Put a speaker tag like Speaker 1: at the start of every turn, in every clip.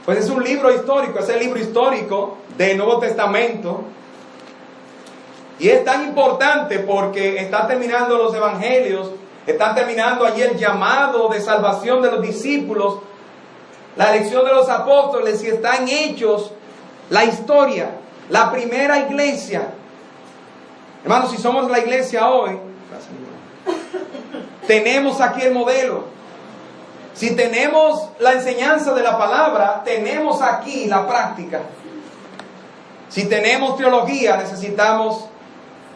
Speaker 1: Pues es un libro histórico, es el libro histórico del Nuevo Testamento. Y es tan importante porque está terminando los evangelios, está terminando allí el llamado de salvación de los discípulos, la elección de los apóstoles, y está en Hechos la historia, la primera iglesia. Hermanos, si somos la iglesia hoy, tenemos aquí el modelo. Si tenemos la enseñanza de la palabra, tenemos aquí la práctica. Si tenemos teología, necesitamos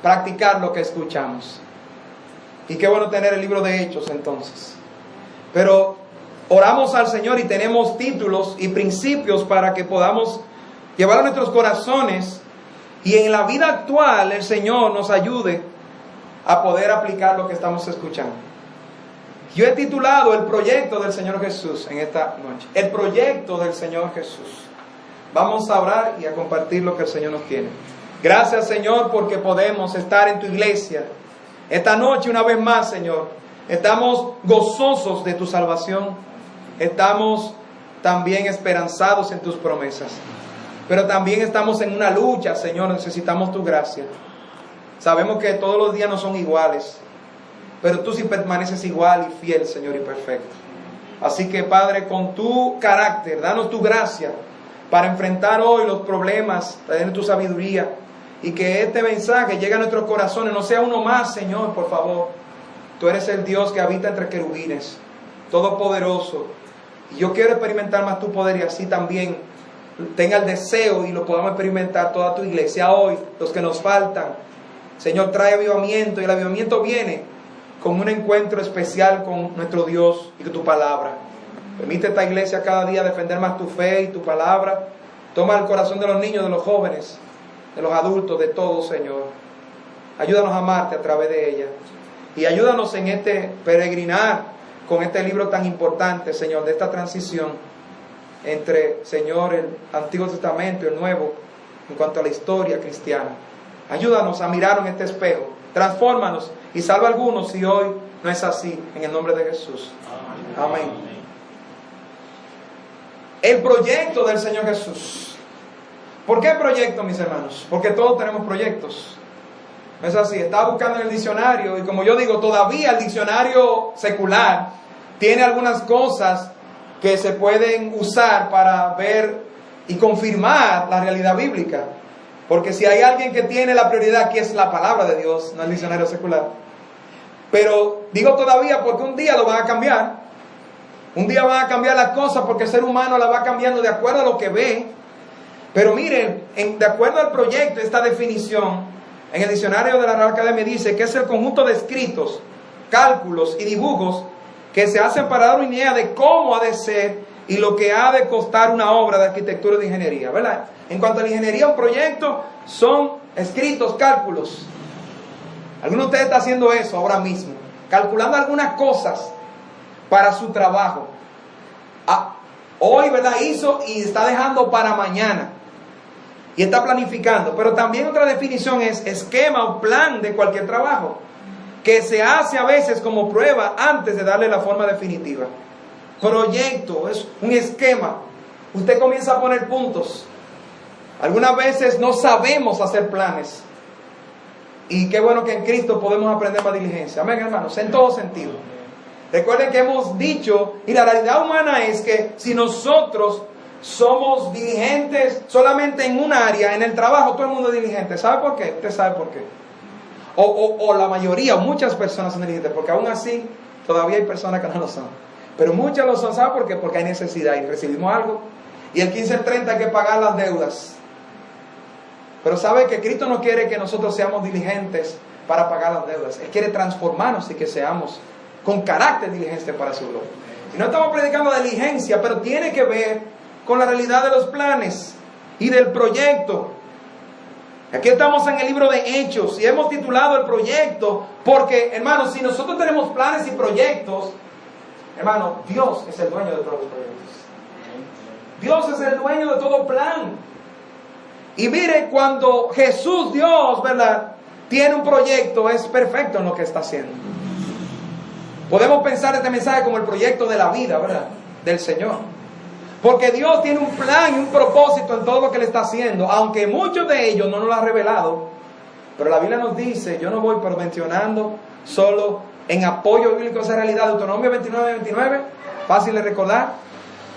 Speaker 1: practicar lo que escuchamos. Y qué bueno tener el libro de Hechos entonces. Pero oramos al Señor y tenemos títulos y principios para que podamos llevar a nuestros corazones, y en la vida actual el Señor nos ayude a poder aplicar lo que estamos escuchando. Yo he titulado el proyecto del Señor Jesús en esta noche. El proyecto del Señor Jesús. Vamos a orar y a compartir lo que el Señor nos tiene. Gracias, Señor, porque podemos estar en tu iglesia esta noche una vez más, Señor. Estamos gozosos de tu salvación. Estamos también esperanzados en tus promesas. Pero también estamos en una lucha, Señor. Necesitamos tu gracia. Sabemos que todos los días no son iguales, pero tú sí permaneces igual y fiel, Señor, y perfecto. Así que, Padre, con tu carácter, danos tu gracia para enfrentar hoy los problemas, tener tu sabiduría, y que este mensaje llegue a nuestros corazones, no sea uno más, Señor, por favor. Tú eres el Dios que habita entre querubines, todopoderoso, y yo quiero experimentar más tu poder, y así también tenga el deseo y lo podamos experimentar toda tu iglesia hoy, los que nos faltan. Señor, trae avivamiento, y el avivamiento viene con un encuentro especial con nuestro Dios y con tu palabra. Permite a esta iglesia cada día defender más tu fe y tu palabra. Toma el corazón de los niños, de los jóvenes, de los adultos, de todos, Señor. Ayúdanos a amarte a través de ella. Y ayúdanos en este peregrinar con este libro tan importante, Señor, de esta transición entre, Señor, el Antiguo Testamento y el Nuevo en cuanto a la historia cristiana. Ayúdanos a mirar en este espejo. Transfórmanos y salva a algunos si hoy no es así, en el nombre de Jesús. Amén. El proyecto del Señor Jesús. ¿Por qué proyecto, mis hermanos? Porque todos tenemos proyectos. No es así. Estaba buscando en el diccionario, y como yo digo, todavía el diccionario secular tiene algunas cosas que se pueden usar para ver y confirmar la realidad bíblica. Porque si hay alguien que tiene la prioridad aquí es la palabra de Dios, no el diccionario secular. Pero digo todavía porque un día lo van a cambiar. Un día van a cambiar las cosas porque el ser humano la va cambiando de acuerdo a lo que ve. Pero miren, de acuerdo al proyecto, esta definición en el diccionario de la Real Academia dice que es el conjunto de escritos, cálculos y dibujos que se hacen para dar una idea de cómo ha de ser y lo que ha de costar una obra de arquitectura o de ingeniería, ¿verdad? En cuanto a la ingeniería, un proyecto son escritos, cálculos. Algunos de ustedes están haciendo eso ahora mismo, calculando algunas cosas para su trabajo. Hoy, ¿verdad? Hizo y está dejando para mañana. Y está planificando. Pero también otra definición es esquema o plan de cualquier trabajo, que se hace a veces como prueba antes de darle la forma definitiva. Proyecto es un esquema. Usted comienza a poner puntos. Algunas veces no sabemos hacer planes. Y qué bueno que en Cristo podemos aprender más diligencia. Amén, hermanos, en todo sentido. Recuerden que hemos dicho, y la realidad humana es que si nosotros somos diligentes solamente en un área, en el trabajo todo el mundo es diligente. ¿Sabe por qué? Usted sabe por qué. O la mayoría, o muchas personas son diligentes, porque aún así todavía hay personas que no lo son. Pero muchas lo son. ¿Sabe por qué? Porque hay necesidad y recibimos algo. Y el 15 al 30 hay que pagar las deudas. Pero sabe que Cristo no quiere que nosotros seamos diligentes para pagar las deudas. Él quiere transformarnos y que seamos con carácter diligentes para su gloria. Y no estamos predicando diligencia, pero tiene que ver con la realidad de los planes y del proyecto. Aquí estamos en el libro de Hechos y hemos titulado el proyecto porque, hermanos, si nosotros tenemos planes y proyectos, hermano, Dios es el dueño de todos los proyectos. Dios es el dueño de todo plan. Y mire, cuando Jesús, Dios, ¿verdad?, tiene un proyecto, es perfecto en lo que está haciendo. Podemos pensar este mensaje como el proyecto de la vida, ¿verdad?, del Señor. Porque Dios tiene un plan y un propósito en todo lo que Él está haciendo, aunque muchos de ellos no nos lo ha revelado. Pero la Biblia nos dice, yo no voy pero mencionando solo en apoyo bíblico a esa realidad. Deuteronomio 29, fácil de recordar,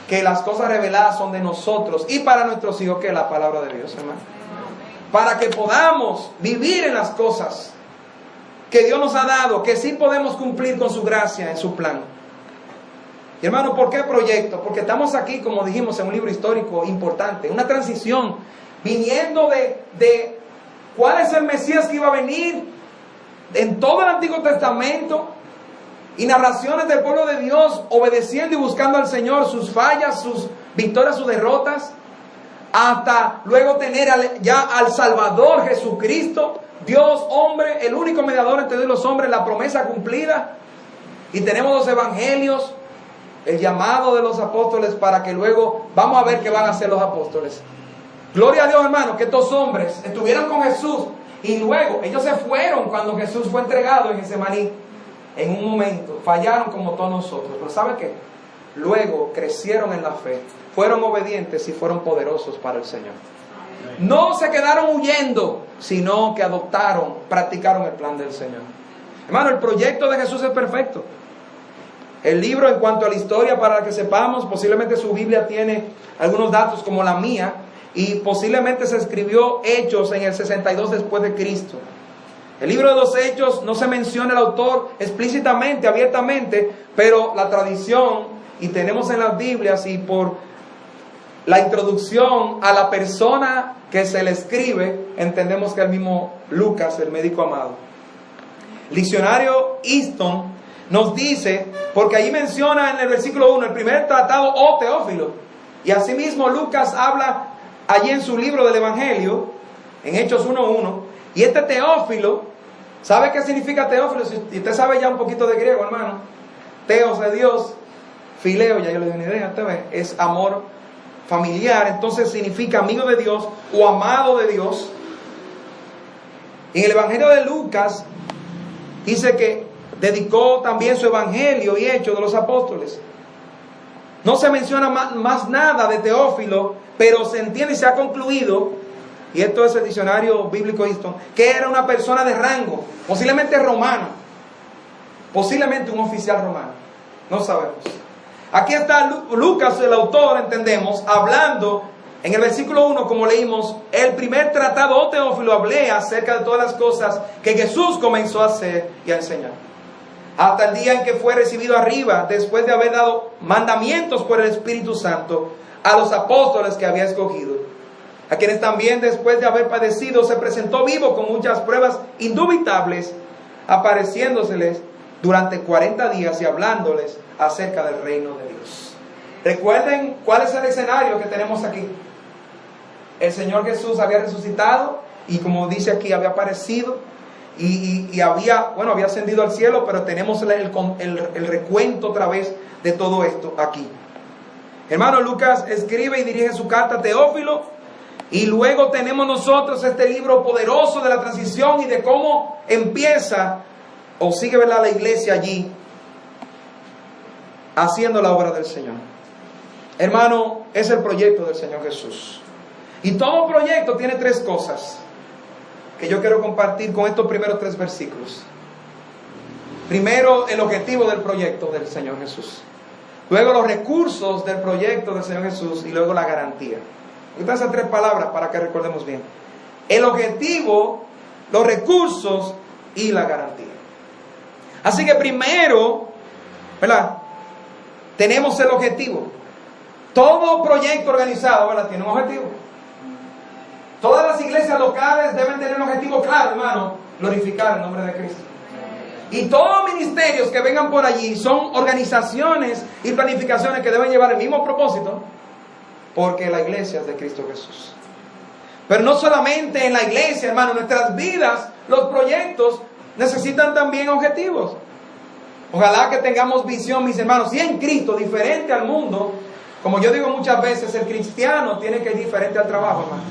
Speaker 1: que las cosas reveladas son de nosotros y para nuestros hijos, que es la palabra de Dios, hermano. Para que podamos vivir en las cosas que Dios nos ha dado, que sí podemos cumplir con su gracia en su plan. Y hermano, ¿por qué proyecto? Porque estamos aquí, como dijimos, en un libro histórico importante, una transición, viniendo de cuál es el Mesías que iba a venir en todo el Antiguo Testamento, y narraciones del pueblo de Dios obedeciendo y buscando al Señor, sus fallas, sus victorias, sus derrotas, hasta luego tener ya al Salvador Jesucristo, Dios hombre, el único mediador entre Dios y los hombres, la promesa cumplida. Y tenemos los evangelios, el llamado de los apóstoles, para que luego vamos a ver qué van a hacer los apóstoles. Gloria a Dios, hermano, que estos hombres estuvieron con Jesús y luego ellos se fueron cuando Jesús fue entregado en Getsemaní. En un momento fallaron como todos nosotros, pero ¿sabe qué? Luego crecieron en la fe, fueron obedientes y fueron poderosos para el Señor. No se quedaron huyendo, sino que adoptaron, practicaron el plan del Señor. Hermano, el proyecto de Jesús es perfecto. El libro, en cuanto a la historia, para que sepamos, posiblemente su Biblia tiene algunos datos como la mía, y posiblemente se escribió Hechos en el 62 después de Cristo. El libro de los Hechos no se menciona el autor explícitamente, abiertamente, pero la tradición, y tenemos en las Biblias y por la introducción a la persona que se le escribe, entendemos que es el mismo Lucas, el médico amado. El diccionario Easton nos dice, porque allí menciona en el versículo 1, el primer tratado, oh Teófilo, y asimismo Lucas habla allí en su libro del Evangelio, en Hechos 1:1, y este Teófilo, ¿sabe qué significa Teófilo? Si usted sabe ya un poquito de griego, hermano. Teos de Dios, fileo, ya yo le di una idea, usted ve, es amor familiar, entonces significa amigo de Dios o amado de Dios. En el Evangelio de Lucas dice que dedicó también su Evangelio y Hechos de los apóstoles. No se menciona más nada de Teófilo, pero se entiende y se ha concluido, y esto es el diccionario bíblico Easton, que era una persona de rango, posiblemente romano, posiblemente un oficial romano, no sabemos. Aquí está Lucas, el autor, entendemos, hablando en el versículo 1, como leímos, el primer tratado, oh Teófilo, hablé acerca de todas las cosas que Jesús comenzó a hacer y a enseñar, hasta el día en que fue recibido arriba, después de haber dado mandamientos por el Espíritu Santo a los apóstoles que había escogido, a quienes también después de haber padecido se presentó vivo con muchas pruebas indubitables, apareciéndoseles durante 40 días y hablándoles acerca del reino de Dios. Recuerden cuál es el escenario que tenemos aquí. El Señor Jesús había resucitado y, como dice aquí, había aparecido y había ascendido al cielo, pero tenemos el recuento otra vez de todo esto aquí. Hermano, Lucas escribe y dirige su carta a Teófilo, y luego tenemos nosotros este libro poderoso de la transición y de cómo empieza o sigue, ¿verdad?, la iglesia allí haciendo la obra del Señor. Hermano, es el proyecto del Señor Jesús. Y todo proyecto tiene tres cosas que yo quiero compartir con estos primeros 3 versículos. Primero, el objetivo del proyecto del Señor Jesús. Luego, los recursos del proyecto del Señor Jesús. Y luego, la garantía. Estas son 3 palabras para que recordemos bien. El objetivo, los recursos y la garantía. Así que primero, ¿verdad?, tenemos el objetivo. Todo proyecto organizado, ¿verdad?, tiene un objetivo. Todas las iglesias locales deben tener un objetivo claro, hermano: glorificar el nombre de Cristo. Y todos los ministerios que vengan por allí son organizaciones y planificaciones que deben llevar el mismo propósito, porque la iglesia es de Cristo Jesús. Pero no solamente en la iglesia, hermano, en nuestras vidas los proyectos necesitan también objetivos. Ojalá que tengamos visión, mis hermanos, y en Cristo, diferente al mundo. Como yo digo muchas veces, el cristiano tiene que ir diferente al trabajo, hermano.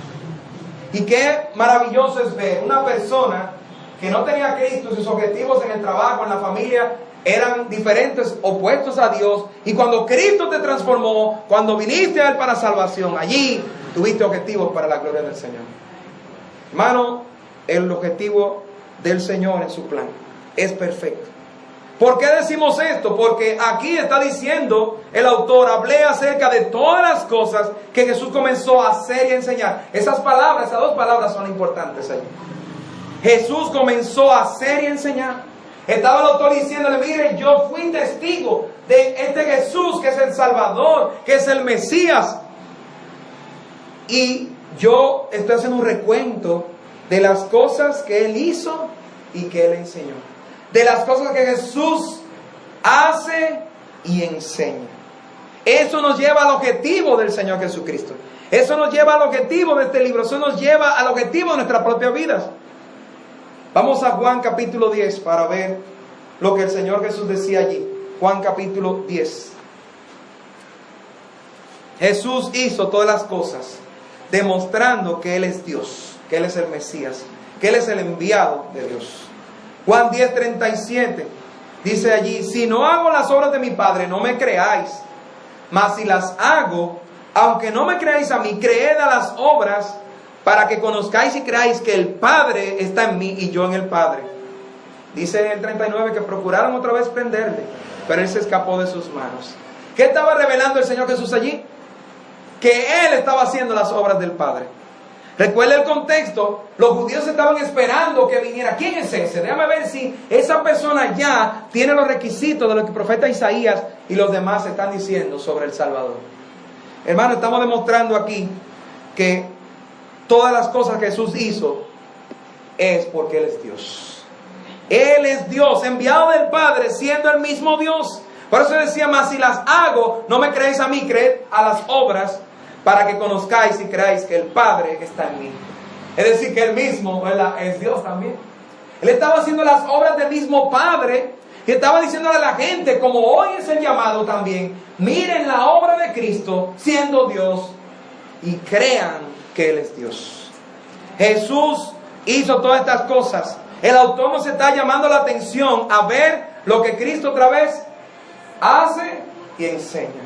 Speaker 1: Y qué maravilloso es ver una persona que no tenía a Cristo, sus objetivos en el trabajo, en la familia, eran diferentes, opuestos a Dios. Y cuando Cristo te transformó, cuando viniste a Él para salvación, allí tuviste objetivos para la gloria del Señor. Hermano, el objetivo del Señor en su plan es perfecto. ¿Por qué decimos esto? Porque aquí está diciendo el autor, hablé acerca de todas las cosas que Jesús comenzó a hacer y a enseñar. Esas palabras, esas dos palabras son importantes ahí. Jesús comenzó a hacer y a enseñar. Estaba el autor diciéndole, mire, yo fui testigo de este Jesús que es el Salvador, que es el Mesías. Y yo estoy haciendo un recuento de las cosas que Él hizo y que Él enseñó. De las cosas que Jesús hace y enseña. Eso nos lleva al objetivo del Señor Jesucristo. Eso nos lleva al objetivo de este libro. Eso nos lleva al objetivo de nuestras propias vidas. Vamos a Juan capítulo 10 para ver lo que el Señor Jesús decía allí. Juan capítulo 10. Jesús hizo todas las cosas demostrando que Él es Dios, que Él es el Mesías, que Él es el enviado de Dios. Juan 10:37 dice allí, si no hago las obras de mi Padre, no me creáis, mas si las hago, aunque no me creáis a mí, creed a las obras, para que conozcáis y creáis que el Padre está en mí y yo en el Padre. Dice en el 39 que procuraron otra vez prenderle, pero Él se escapó de sus manos. ¿Qué estaba revelando el Señor Jesús allí? Que Él estaba haciendo las obras del Padre. Recuerda el contexto, los judíos estaban esperando que viniera. ¿Quién es ese? Déjame ver si esa persona ya tiene los requisitos de lo que el profeta Isaías y los demás están diciendo sobre el Salvador. Hermano, estamos demostrando aquí que todas las cosas que Jesús hizo es porque Él es Dios. Él es Dios, enviado del Padre, siendo el mismo Dios. Por eso decía, más si las hago, no me creéis a mí, creed a las obras, para que conozcáis y creáis que el Padre está en mí. Es decir, que Él mismo, ¿verdad?, es Dios también. Él estaba haciendo las obras del mismo Padre y estaba diciéndole a la gente, como hoy es el llamado también, miren la obra de Cristo siendo Dios y crean que Él es Dios. Jesús hizo todas estas cosas. El autor nos está llamando la atención a ver lo que Cristo otra vez hace y enseña.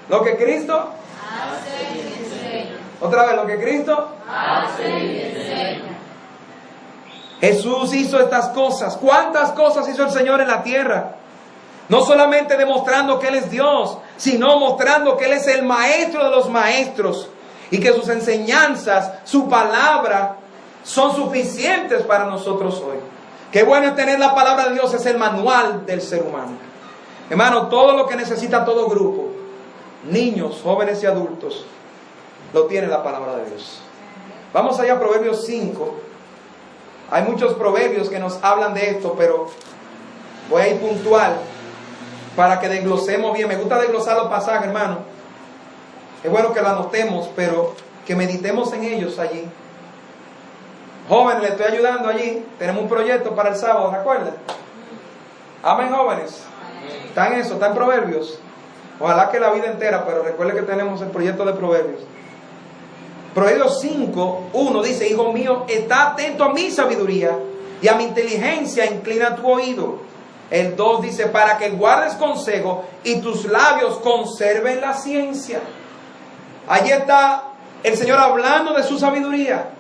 Speaker 1: Lo que Cristo hace y enseña. Otra vez, lo que Cristo hace y enseña. Jesús hizo estas cosas. ¿Cuántas cosas hizo el Señor en la tierra? No solamente demostrando que Él es Dios, sino mostrando que Él es el maestro de los maestros. Y que sus enseñanzas, su palabra, son suficientes para nosotros hoy. Qué bueno es tener la palabra de Dios, es el manual del ser humano. Hermano, todo lo que necesita todo grupo, niños, jóvenes y adultos, lo tiene la palabra de Dios. Vamos allá a Proverbios 5. Hay muchos proverbios que nos hablan de esto, pero voy a ir puntual para que desglosemos bien. Me gusta desglosar los pasajes, hermano. Es bueno que lo anotemos, pero que meditemos en ellos allí. Jóvenes, les estoy ayudando allí. Tenemos un proyecto para el sábado, ¿recuerdan? Amén, jóvenes. Está en eso, está en Proverbios. Ojalá que la vida entera, pero recuerden que tenemos el proyecto de Proverbios. Proverbios 5:1 dice, hijo mío, está atento a mi sabiduría y a mi inteligencia inclina tu oído. El 2 dice, para que guardes consejo y tus labios conserven la ciencia. Allí está el Señor hablando de su sabiduría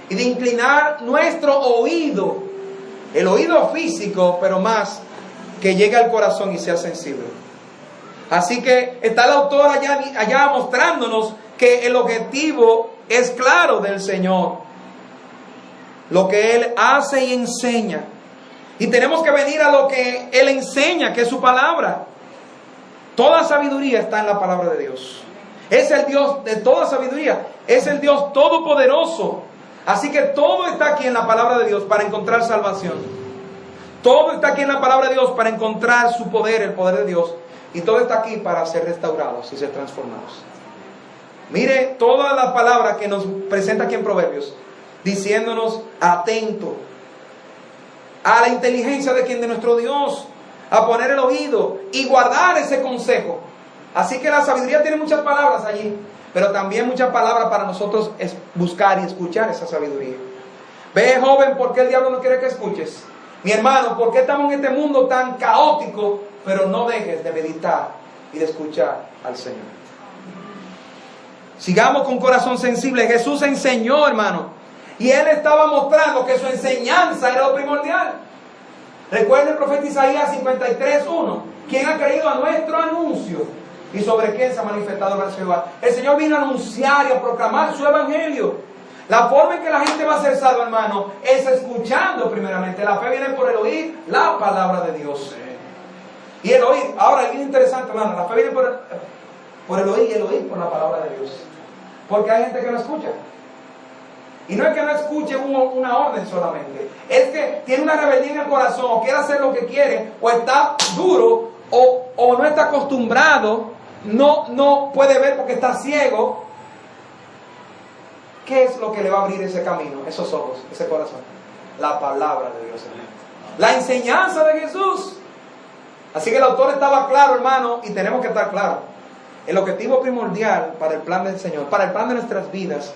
Speaker 1: y de inclinar nuestro oído, el oído físico, pero más que llegue al corazón y sea sensible. Así que está el autor allá mostrándonos que el objetivo es claro del Señor, lo que Él hace y enseña. Y tenemos que venir a lo que Él enseña, que es su palabra. Toda sabiduría está en la palabra de Dios. Es el Dios de toda sabiduría. Es el Dios todopoderoso. Así que todo está aquí en la palabra de Dios para encontrar salvación. Todo está aquí en la palabra de Dios para encontrar su poder, el poder de Dios. Y todo está aquí para ser restaurados y ser transformados. Mire toda la palabra que nos presenta aquí en Proverbios, diciéndonos atento a la inteligencia de nuestro Dios, a poner el oído y guardar ese consejo. Así que la sabiduría tiene muchas palabras allí, pero también muchas palabras para nosotros es buscar y escuchar esa sabiduría. Ve, joven, ¿por qué el diablo no quiere que escuches? Mi hermano, ¿por qué estamos en este mundo tan caótico pero no dejes de meditar y de escuchar al Señor. Sigamos con corazón sensible. Jesús enseñó, hermano, y Él estaba mostrando que su enseñanza era lo primordial. Recuerda el profeta Isaías 53:1. ¿Quién ha creído a nuestro anuncio? ¿Y sobre quién se ha manifestado el brazo de Jehová? El Señor vino a anunciar y a proclamar su evangelio. La forma en que la gente va a ser salva, hermano, es escuchando primeramente. La fe viene por el oír la palabra de Dios. Y el oír, ahora es interesante, hermano, la fe viene por el oír y el oír por la palabra de Dios. Porque hay gente que no escucha. Y no es que no escuche una orden solamente, es que tiene una rebeldía en el corazón, o quiere hacer lo que quiere, o está duro, o no está acostumbrado, no puede ver porque está ciego. ¿Qué es lo que le va a abrir ese camino, esos ojos, ese corazón? La palabra de Dios, hermano. La enseñanza de Jesús. Así que el autor estaba claro, hermano, y tenemos que estar claros. El objetivo primordial para el plan del Señor, para el plan de nuestras vidas,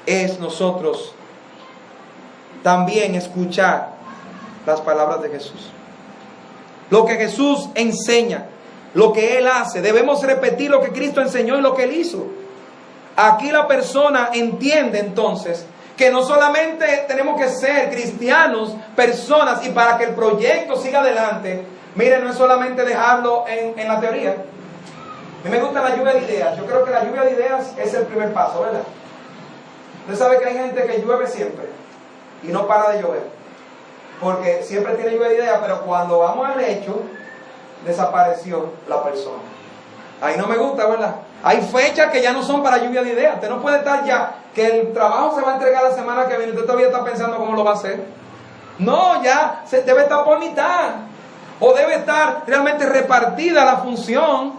Speaker 1: es nosotros también escuchar las palabras de Jesús. Lo que Jesús enseña, lo que Él hace. Debemos repetir lo que Cristo enseñó y lo que Él hizo. Aquí la persona entiende entonces que no solamente tenemos que ser cristianos, personas, y para que el proyecto siga adelante, miren, no es solamente dejarlo en la teoría. A mí me gusta la lluvia de ideas. Yo creo que la lluvia de ideas es el primer paso, ¿verdad? Usted sabe que hay gente que llueve siempre y no para de llover, porque siempre tiene lluvia de ideas, pero cuando vamos al hecho, desapareció la persona. Ahí no me gusta, ¿verdad? Hay fechas que ya no son para lluvia de ideas. Usted no puede estar ya, que el trabajo se va a entregar la semana que viene, usted todavía está pensando cómo lo va a hacer. No, ya se debe estar por mitad, o debe estar realmente repartida la función.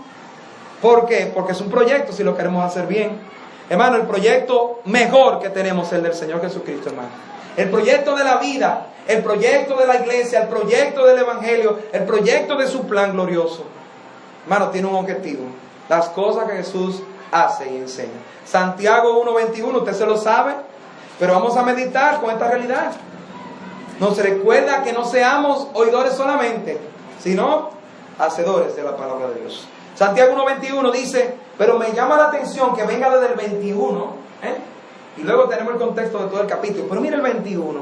Speaker 1: ¿Por qué? Porque es un proyecto si lo queremos hacer bien. Hermano, el proyecto mejor que tenemos es el del Señor Jesucristo, hermano. El proyecto de la vida, el proyecto de la iglesia, el proyecto del evangelio, el proyecto de su plan glorioso, hermano, tiene un objetivo: las cosas que Jesús hace y enseña. Santiago 1:21, usted se lo sabe, pero vamos a meditar con esta realidad. Nos recuerda que no seamos oidores solamente, sino hacedores de la palabra de Dios. Santiago 1:21 dice, pero me llama la atención que venga desde el 21, y luego tenemos el contexto de todo el capítulo. Pero mira el 21.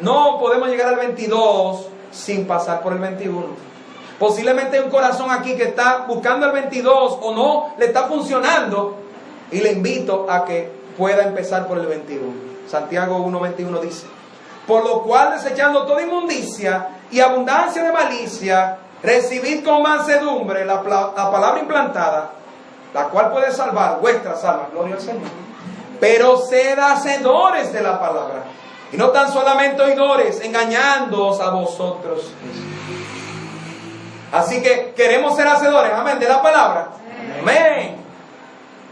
Speaker 1: No podemos llegar al 22 sin pasar por el 21. Posiblemente hay un corazón aquí que está buscando el 22 o no le está funcionando, y le invito a que pueda empezar por el 21. Santiago 1:21 dice, por lo cual, desechando toda inmundicia y abundancia de malicia, recibid con mansedumbre la palabra implantada, la cual puede salvar vuestras almas. Gloria al Señor. Pero sed hacedores de la palabra, y no tan solamente oidores, engañándoos a vosotros. Así que queremos ser hacedores, amén, de la palabra. Amén.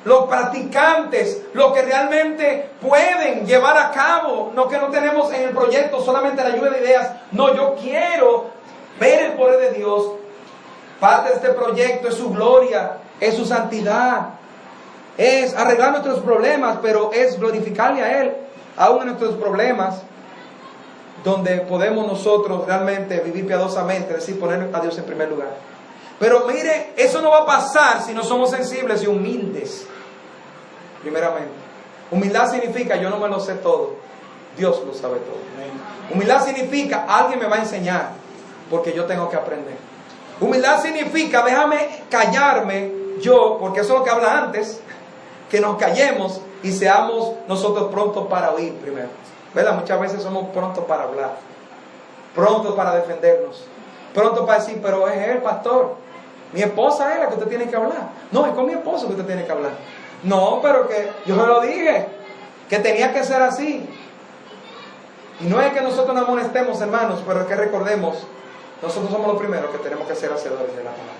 Speaker 1: Los practicantes, los que realmente pueden llevar a cabo, no que no tenemos en el proyecto solamente la lluvia de ideas. No, yo quiero ver el poder de Dios. Parte de este proyecto es su gloria, es su santidad, es arreglar nuestros problemas, pero es glorificarle a Él, aún en nuestros problemas, donde podemos nosotros realmente vivir piadosamente, es decir, poner a Dios en primer lugar. Pero mire, eso no va a pasar si no somos sensibles y humildes. Primeramente, humildad significa yo no me lo sé todo, Dios lo sabe todo. Humildad significa alguien me va a enseñar, porque yo tengo que aprender. Humildad significa déjame callarme yo, porque eso es lo que habla antes, que nos callemos y seamos nosotros prontos para oír primero. ¿Verdad? Muchas veces somos prontos para hablar, prontos para defendernos, prontos para decir, pero es él, pastor, mi esposa es la que usted tiene que hablar. No, es con mi esposo que usted tiene que hablar. No, pero que yo se lo dije, que tenía que ser así. Y no es que nosotros nos amonestemos, hermanos, pero es que recordemos, nosotros somos los primeros que tenemos que ser hacedores de la palabra.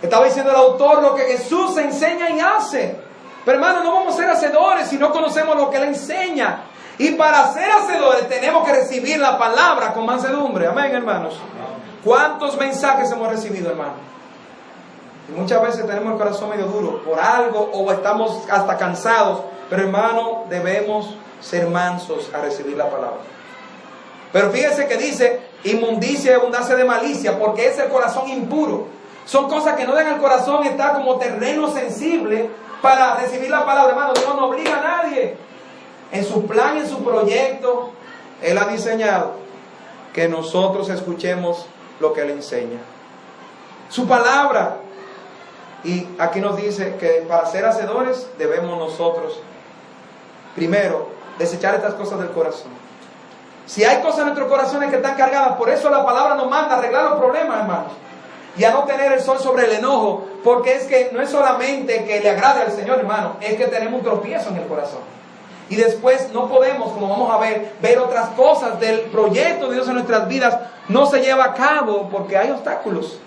Speaker 1: Estaba diciendo el autor lo que Jesús enseña y hace. Pero hermanos, no vamos a ser hacedores si no conocemos lo que Él enseña. Y para ser hacedores tenemos que recibir la palabra con mansedumbre. Amén, hermanos. ¿Cuántos mensajes hemos recibido, hermanos? Y muchas veces tenemos el corazón medio duro por algo, o estamos hasta cansados. Pero hermano, debemos ser mansos a recibir la palabra. Pero fíjese que dice, inmundicia y abundancia de malicia, porque es el corazón impuro. Son cosas que no dejan al corazón estar como terreno sensible para recibir la palabra. Hermano, Dios no obliga a nadie. En su plan, en su proyecto, Él ha diseñado que nosotros escuchemos lo que Él enseña. Su palabra. Y aquí nos dice que para ser hacedores debemos nosotros, primero, desechar estas cosas del corazón. Si hay cosas en nuestros corazones que están cargadas, por eso la palabra nos manda a arreglar los problemas, hermanos. Y a no tener el sol sobre el enojo, porque es que no es solamente que le agrade al Señor, hermano, es que tenemos un tropiezo en el corazón. Y después no podemos, como vamos a ver otras cosas del proyecto de Dios en nuestras vidas, no se lleva a cabo porque hay obstáculos.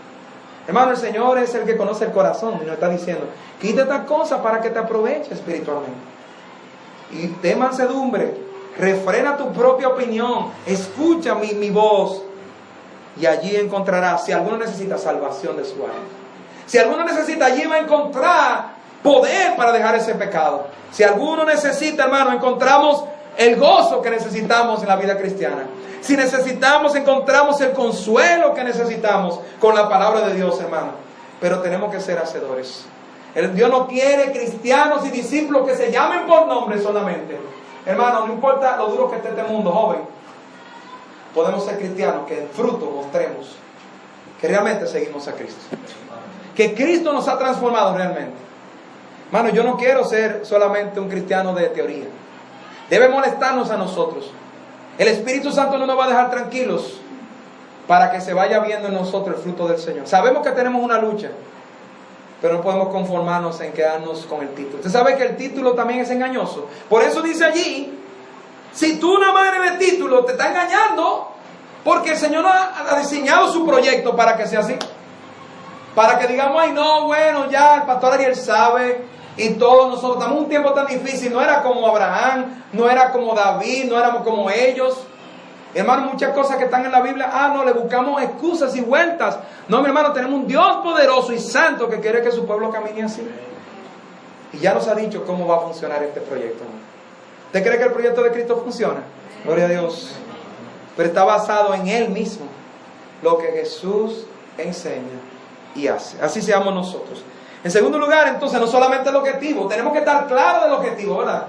Speaker 1: Hermano, el Señor es el que conoce el corazón y nos está diciendo, quita esta cosa para que te aproveche espiritualmente. Y ten mansedumbre, refrena tu propia opinión, escucha mi voz, y allí encontrarás, si alguno necesita salvación de su alma. Si alguno necesita, allí va a encontrar poder para dejar ese pecado. Si alguno necesita, hermano, encontramos el gozo que necesitamos en la vida cristiana. Si necesitamos, encontramos el consuelo que necesitamos con la palabra de Dios, hermano. Pero tenemos que ser hacedores. Dios no quiere cristianos y discípulos que se llamen por nombre solamente. Hermano, no importa lo duro que esté este mundo, joven, podemos ser cristianos que en fruto mostremos que realmente seguimos a Cristo. Que Cristo nos ha transformado realmente. Hermano, yo no quiero ser solamente un cristiano de teoría. Debe molestarnos a nosotros. El Espíritu Santo no nos va a dejar tranquilos para que se vaya viendo en nosotros el fruto del Señor. Sabemos que tenemos una lucha, pero no podemos conformarnos en quedarnos con el título. Usted sabe que el título también es engañoso. Por eso dice allí, si tú una madre de título te está engañando, porque el Señor ha diseñado su proyecto para que sea así. Para que digamos, ay no, bueno, ya el pastor Ariel sabe. Y todos nosotros estamos en un tiempo tan difícil. No era como Abraham, no era como David, no éramos como ellos. Hermano, muchas cosas que están en la Biblia, no, le buscamos excusas y vueltas. No, mi hermano, tenemos un Dios poderoso y santo que quiere que su pueblo camine así. Y ya nos ha dicho cómo va a funcionar este proyecto. ¿Usted cree que el proyecto de Cristo funciona? Gloria a Dios. Pero está basado en Él mismo, lo que Jesús enseña y hace. Así seamos nosotros. En segundo lugar, entonces, no solamente el objetivo, tenemos que estar claros del objetivo, ¿verdad?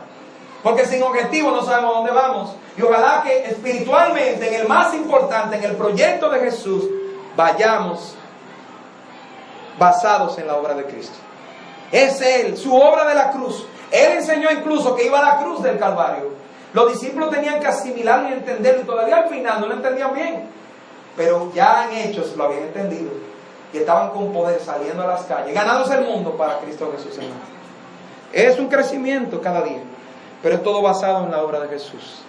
Speaker 1: Porque sin objetivo no sabemos dónde vamos. Y ojalá que espiritualmente, en el más importante, en el proyecto de Jesús, vayamos basados en la obra de Cristo. Es Él, su obra de la cruz. Él enseñó incluso que iba a la cruz del Calvario. Los discípulos tenían que asimilarlo y entenderlo, y todavía al final no lo entendían bien. Pero ya en Hechos lo habían entendido. Y estaban con poder saliendo a las calles, ganándose el mundo para Cristo Jesús, hermano. Es un crecimiento cada día, pero es todo basado en la obra de Jesús,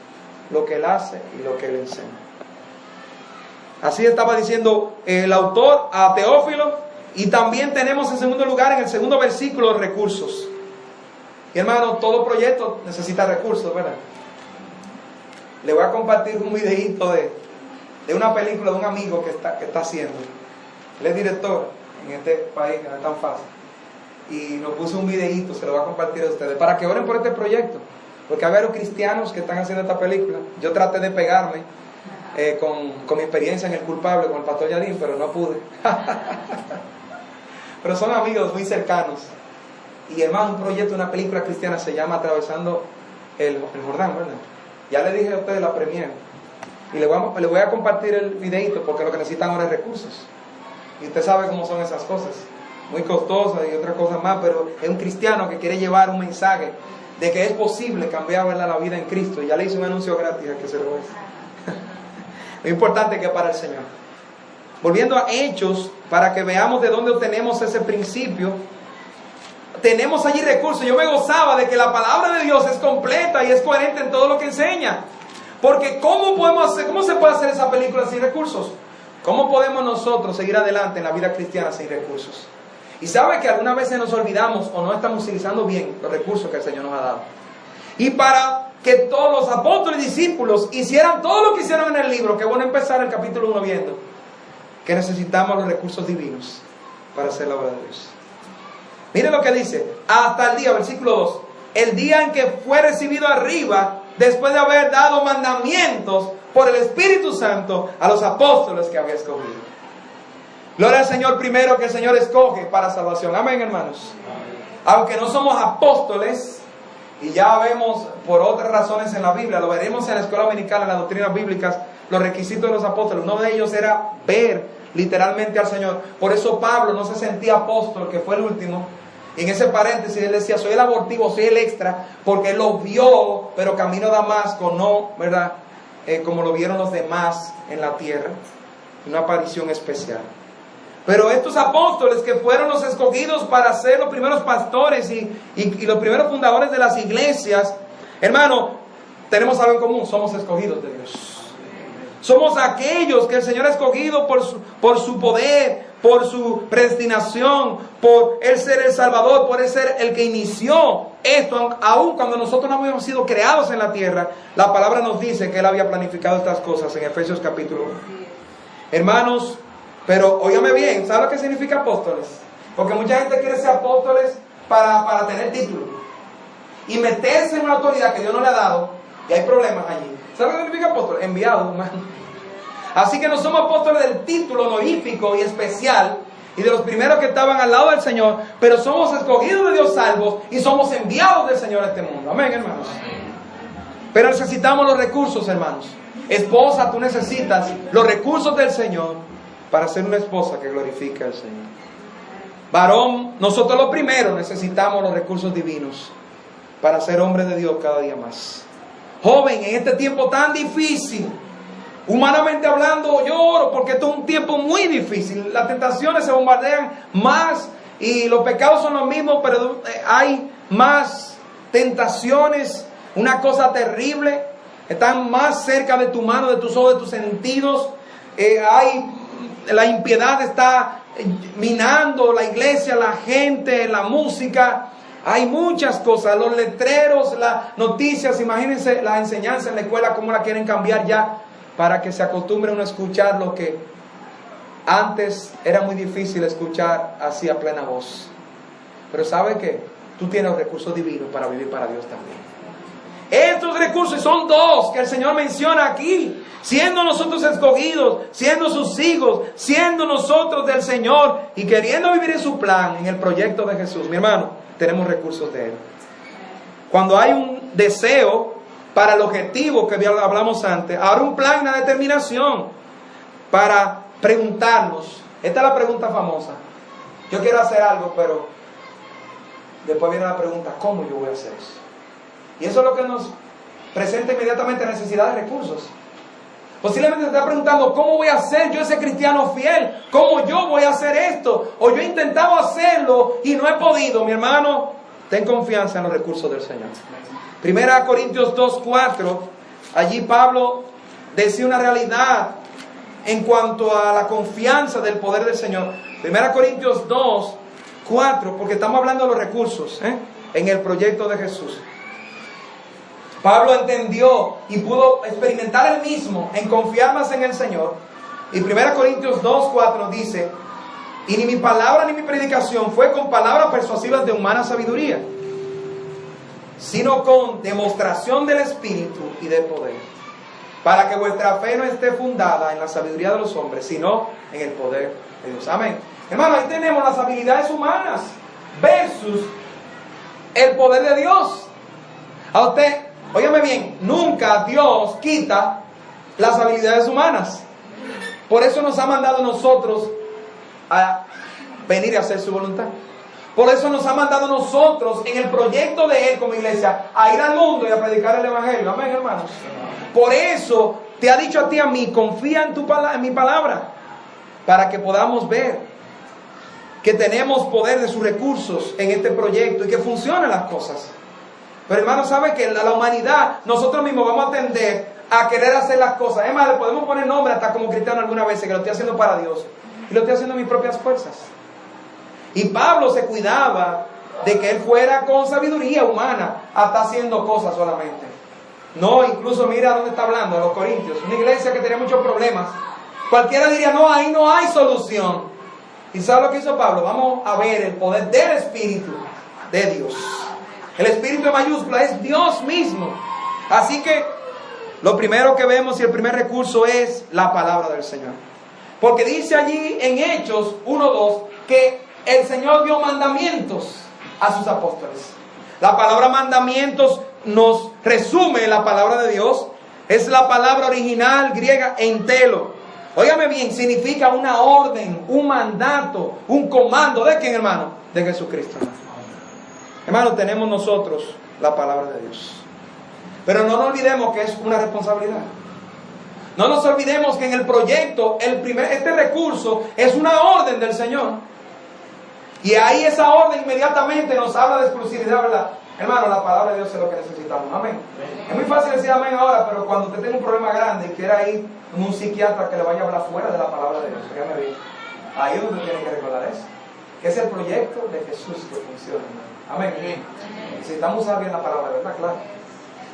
Speaker 1: lo que Él hace y lo que Él enseña. Así estaba diciendo el autor a Teófilo. Y también tenemos en segundo lugar, en el segundo versículo, recursos. Y hermano, todo proyecto necesita recursos, ¿verdad? Le voy a compartir un videíto de una película de un amigo que está haciendo. Él es director en este país, que no es tan fácil. Y nos puso un videíto, se lo voy a compartir a ustedes, para que oren por este proyecto. Porque hay varios cristianos que están haciendo esta película. Yo traté de pegarme con mi experiencia en El Culpable, con el pastor Yadín, pero no pude. Pero son amigos muy cercanos. Y hermano, un proyecto, una película cristiana se llama Atravesando el Jordán, ¿verdad? Ya le dije a ustedes la premier. Y le voy a compartir el videíto porque lo que necesitan ahora es recursos. Y usted sabe cómo son esas cosas. Muy costosas y otras cosas más, pero es un cristiano que quiere llevar un mensaje de que es posible cambiar, ¿verdad?, la vida en Cristo. Y ya le hice un anuncio gratis a que se lo es. Lo importante es que para el Señor. Volviendo a Hechos, para que veamos de dónde obtenemos ese principio. Tenemos allí recursos. Yo me gozaba de que la palabra de Dios es completa y es coherente en todo lo que enseña. Porque ¿cómo se puede hacer esa película sin recursos? ¿Cómo podemos nosotros seguir adelante en la vida cristiana sin recursos? Y sabe que algunas veces nos olvidamos o no estamos utilizando bien los recursos que el Señor nos ha dado. Y para que todos los apóstoles y discípulos hicieran todo lo que hicieron en el libro, que bueno empezar el capítulo 1 viendo que necesitamos los recursos divinos para hacer la obra de Dios. Miren lo que dice, hasta el día, versículo 2, el día en que fue recibido arriba, después de haber dado mandamientos por el Espíritu Santo a los apóstoles que había escogido. Gloria al Señor primero, que el Señor escoge para salvación. Amén, hermanos. Aunque no somos apóstoles, y ya vemos por otras razones en la Biblia, lo veremos en la escuela dominical, en las doctrinas bíblicas, los requisitos de los apóstoles. Uno de ellos era ver literalmente al Señor. Por eso Pablo no se sentía apóstol, que fue el último. Y en ese paréntesis él decía, soy el abortivo, soy el extra, porque él lo vio, pero camino a Damasco, no, ¿verdad? Como lo vieron los demás en la tierra. Una aparición especial. Pero estos apóstoles que fueron los escogidos para ser los primeros pastores y los primeros fundadores de las iglesias, hermano, tenemos algo en común, somos escogidos de Dios. Somos aquellos que el Señor ha escogido por su poder, por su predestinación, por Él ser el Salvador, por Él ser el que inició esto. Aun cuando nosotros no habíamos sido creados en la tierra, la palabra nos dice que Él había planificado estas cosas en Efesios capítulo 1. Hermanos, pero óigame bien, ¿sabe lo que significa apóstoles? Porque mucha gente quiere ser apóstoles para tener título y meterse en una autoridad que Dios no le ha dado, y hay problemas allí. ¿Sabe lo que significa apóstol? Enviado, hermano. Así que no somos apóstoles del título honorífico y especial y de los primeros que estaban al lado del Señor, pero somos escogidos de Dios, salvos, y somos enviados del Señor a este mundo. Amén, hermanos. Pero necesitamos los recursos, hermanos. Esposa, tú necesitas los recursos del Señor para ser una esposa que glorifique al Señor. Varón, nosotros lo primero necesitamos los recursos divinos para ser hombres de Dios cada día más. Joven, en este tiempo tan difícil, humanamente hablando, lloro porque esto es un tiempo muy difícil. Las tentaciones se bombardean más y los pecados son los mismos, pero hay más tentaciones, una cosa terrible. Están más cerca de tu mano, de tus ojos, de tus sentidos. La impiedad está minando la iglesia, la gente, la música. Hay muchas cosas, los letreros, las noticias. Imagínense la enseñanza en la escuela, cómo la quieren cambiar ya para que se acostumbren a escuchar lo que antes era muy difícil escuchar así a plena voz. Pero ¿sabe qué? Tú tienes los recursos divinos para vivir para Dios también. Estos recursos son dos que el Señor menciona aquí. Siendo nosotros escogidos, siendo sus hijos, siendo nosotros del Señor y queriendo vivir en su plan, en el proyecto de Jesús, mi hermano, tenemos recursos de Él. Cuando hay un deseo para el objetivo que hablamos antes, ahora un plan y una determinación para preguntarnos. Esta es la pregunta famosa. Yo quiero hacer algo, pero después viene la pregunta, ¿cómo yo voy a hacer eso? Y eso es lo que nos presenta inmediatamente la necesidad de recursos. Posiblemente se está preguntando, ¿cómo voy a ser yo ese cristiano fiel? ¿Cómo yo voy a hacer esto? O yo he intentado hacerlo y no he podido. Mi hermano, ten confianza en los recursos del Señor. 1 Corintios 2:4, allí Pablo decía una realidad en cuanto a la confianza del poder del Señor. 1 Corintios 2:4, porque estamos hablando de los recursos en el proyecto de Jesús. Pablo entendió y pudo experimentar él mismo en confiar más en el Señor. Y 1 Corintios 2:4 dice, y ni mi palabra ni mi predicación fue con palabras persuasivas de humana sabiduría, sino con demostración del Espíritu y del poder, para que vuestra fe no esté fundada en la sabiduría de los hombres, sino en el poder de Dios. Amén. Hermano, ahí tenemos las habilidades humanas versus el poder de Dios. A usted, óigame bien, nunca Dios quita las habilidades humanas. Por eso nos ha mandado a nosotros a venir a hacer su voluntad. Por eso nos ha mandado a nosotros en el proyecto de Él como iglesia a ir al mundo y a predicar el Evangelio. Amén, hermanos. Por eso te ha dicho a ti, a mí, confía en mi palabra, para que podamos ver que tenemos poder de sus recursos en este proyecto y que funcionan las cosas. Pero hermano, ¿sabe que la humanidad, nosotros mismos vamos a tender a querer hacer las cosas? Es más, le podemos poner nombre hasta como cristiano alguna vez, que lo estoy haciendo para Dios y lo estoy haciendo en mis propias fuerzas. Y Pablo se cuidaba de que él fuera con sabiduría humana hasta haciendo cosas solamente. No, incluso mira dónde está hablando, a los Corintios, una iglesia que tenía muchos problemas. Cualquiera diría, no, ahí no hay solución. ¿Y sabe lo que hizo Pablo? Vamos a ver el poder del Espíritu de Dios. El Espíritu en mayúscula es Dios mismo. Así que lo primero que vemos y el primer recurso es la palabra del Señor. Porque dice allí en Hechos 1:2 que el Señor dio mandamientos a sus apóstoles. La palabra mandamientos nos resume la palabra de Dios. Es la palabra original griega entelo. Óigame bien, significa una orden, un mandato, un comando. ¿De quién, hermano? De Jesucristo. Hermano, tenemos nosotros la palabra de Dios. Pero no nos olvidemos que es una responsabilidad. No nos olvidemos que en el proyecto, este recurso es una orden del Señor. Y ahí esa orden inmediatamente nos habla de exclusividad, ¿verdad? Hermano, la palabra de Dios es lo que necesitamos. Amén. Es muy fácil decir amén ahora, pero cuando usted tenga un problema grande y quiera ir a un psiquiatra que le vaya a hablar fuera de la palabra de Dios, dígame bien. Ahí es donde tiene que recordar eso. Que es el proyecto de Jesús que funciona, hermano. Amén. Necesitamos usar bien la palabra, ¿verdad? Claro.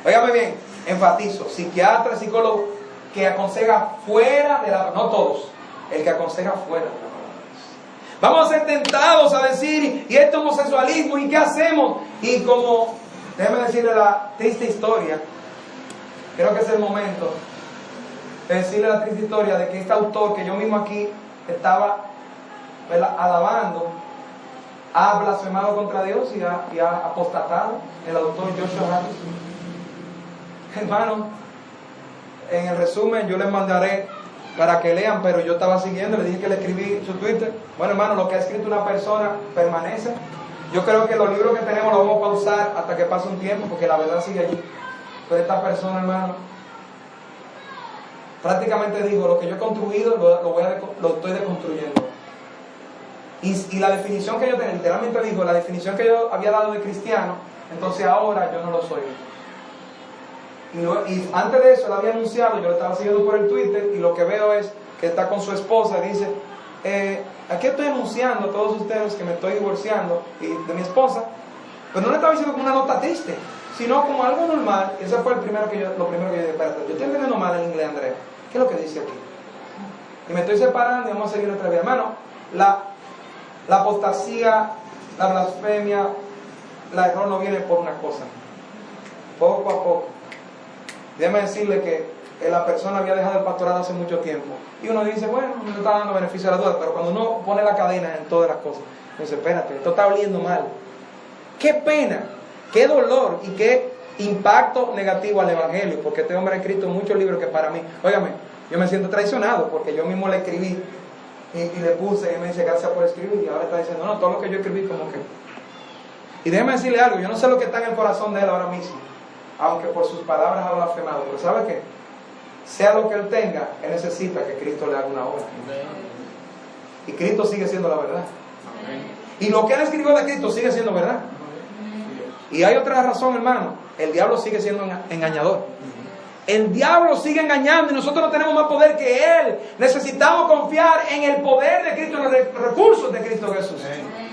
Speaker 1: Óigame bien, enfatizo, psiquiatra, psicólogo que aconseja fuera de la... No todos, el que aconseja fuera de la palabra de Dios. Vamos a ser tentados a decir, y este homosexualismo, ¿y qué hacemos? Y como, déjeme decirle la triste historia, creo que es el momento de decirle la triste historia de que este autor, que yo mismo aquí estaba alabando, ha blasfemado contra Dios y ha apostatado, el autor Joshua Harris. Hermano, en el resumen yo les mandaré para que lean, pero yo estaba siguiendo, le dije que le escribí su Twitter. Bueno, hermano, lo que ha escrito una persona permanece. Yo creo que los libros que tenemos los vamos a pausar hasta que pase un tiempo, porque la verdad sigue allí. Pero esta persona, hermano, prácticamente dijo, lo que yo he construido lo estoy deconstruyendo. Y la definición que yo tenía, literalmente dijo, la definición que yo había dado de cristiano, entonces ahora yo no lo soy. Y antes de eso, él había anunciado, yo lo estaba siguiendo por el Twitter, y lo que veo es que está con su esposa, y dice, aquí estoy anunciando a todos ustedes que me estoy divorciando de mi esposa, pero no le estaba diciendo como una nota triste, sino como algo normal. Y ese fue lo primero que yo dije, espérate, yo estoy entendiendo mal en inglés, Andrés, ¿qué es lo que dice aquí? Y me estoy separando y vamos a seguir nuestra vida. Hermano, la apostasía, la blasfemia, el error no viene por una cosa, poco a poco. Déjame decirle que la persona había dejado el pastorado hace mucho tiempo. Y uno dice, bueno, me está dando beneficio de la duda. Pero cuando uno pone la cadena en todas las cosas, uno dice, espérate, esto está oliendo mal. Qué pena, qué dolor y qué impacto negativo al Evangelio. Porque este hombre ha escrito muchos libros que para mí, óigame, yo me siento traicionado porque yo mismo le escribí y le puse y me dice, gracias por escribir. Y ahora está diciendo, no, todo lo que yo escribí como que... Y déjeme decirle algo, yo no sé lo que está en el corazón de él ahora mismo, aunque por sus palabras ha blasfemado, pero ¿sabe qué? Sea lo que él tenga, él necesita que Cristo le haga una obra. Y Cristo sigue siendo la verdad. Y lo que él escribió de Cristo sigue siendo verdad. Y hay otra razón, hermano. El diablo sigue siendo engañador. El diablo sigue engañando y nosotros no tenemos más poder que él. Necesitamos confiar en el poder de Cristo, en los recursos de Cristo Jesús.